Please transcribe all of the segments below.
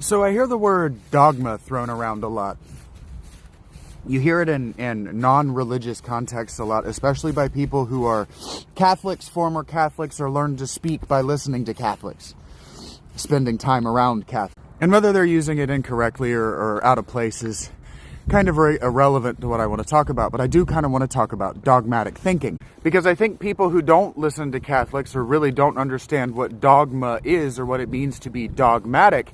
So I hear the word dogma thrown around a lot. You hear it in non-religious contexts a lot, especially by people who are Catholics, former Catholics, or learned to speak by listening to Catholics, spending time around Catholics. And whether they're using it incorrectly or out of place is kind of irrelevant to what I want to talk about, but I do kind of want to talk about dogmatic thinking. Because I think people who don't listen to Catholics or really don't understand what dogma is or what it means to be dogmatic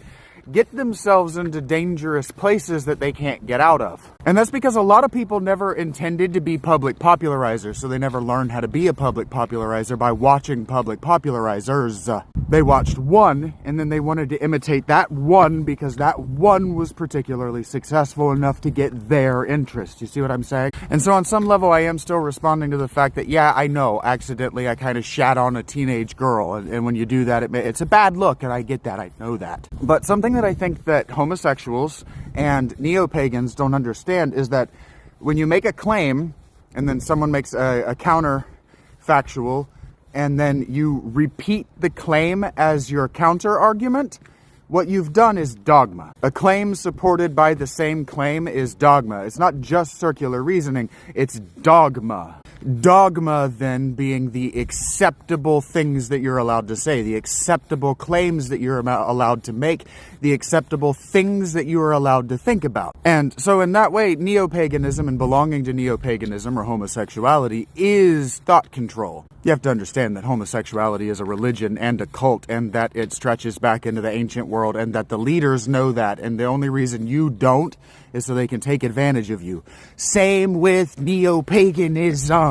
get themselves into dangerous places that they can't get out of. And that's because a lot of people never intended to be public popularizers, so they never learned how to be a public popularizer by watching public popularizers. They watched one, and then they wanted to imitate that one because that one was particularly successful enough to get their interest. You see what I'm saying? And so on some level, I am still responding to the fact that, yeah, I know, accidentally I kind of shat on a teenage girl, and when you do that, it's a bad look, and I get that, I know that. But something that I think that homosexuals and neo-pagans don't understand is that when you make a claim and then someone makes a counterfactual and then you repeat the claim as your counter argument, what you've done is dogma. A claim supported by the same claim is dogma. It's not just circular reasoning, it's dogma. Dogma then being the acceptable things that you're allowed to say, the acceptable claims that you're allowed to make, the acceptable things that you are allowed to think about. And so in that way, neo-paganism and belonging to neo-paganism or homosexuality is thought control. You have to understand that homosexuality is a religion and a cult, and that it stretches back into the ancient world, and that the leaders know that, and the only reason you don't is so they can take advantage of you. Same with neo-paganism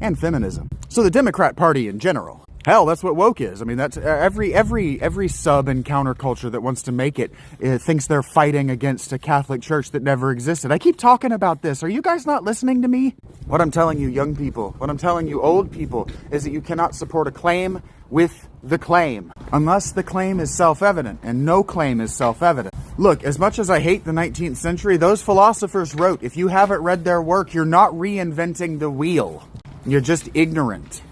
and feminism. So the Democrat Party in general. Hell, that's what woke is. I mean, that's every sub and counterculture that wants to make it thinks they're fighting against a Catholic Church that never existed. I keep talking about this. Are you guys not listening to me? What I'm telling you, young people, what I'm telling you, old people, is that you cannot support a claim with the claim, unless the claim is self-evident, and no claim is self-evident. Look, as much as I hate the 19th century, those philosophers wrote, if you haven't read their work, you're not reinventing the wheel. You're just ignorant.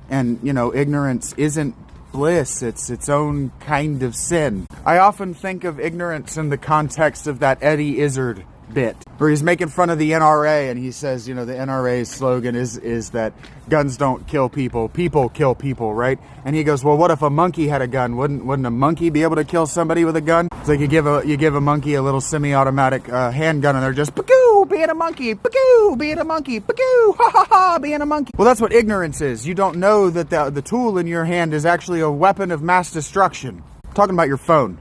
And, you know, ignorance isn't bliss, it's its own kind of sin. I often think of ignorance in the context of that Eddie Izzard bit, where he's making fun of the NRA, and he says, you know, the NRA's slogan is that guns don't kill people, people kill people, right? And he goes, well, what if a monkey had a gun? Wouldn't a monkey be able to kill somebody with a gun? It's like you give a monkey a little semi-automatic handgun, and they're just pagoo, being a monkey, pagoo, being a monkey, pagoo, ha ha ha, being a monkey. Well, that's what ignorance is. You don't know that the tool in your hand is actually a weapon of mass destruction. I'm talking about your phone.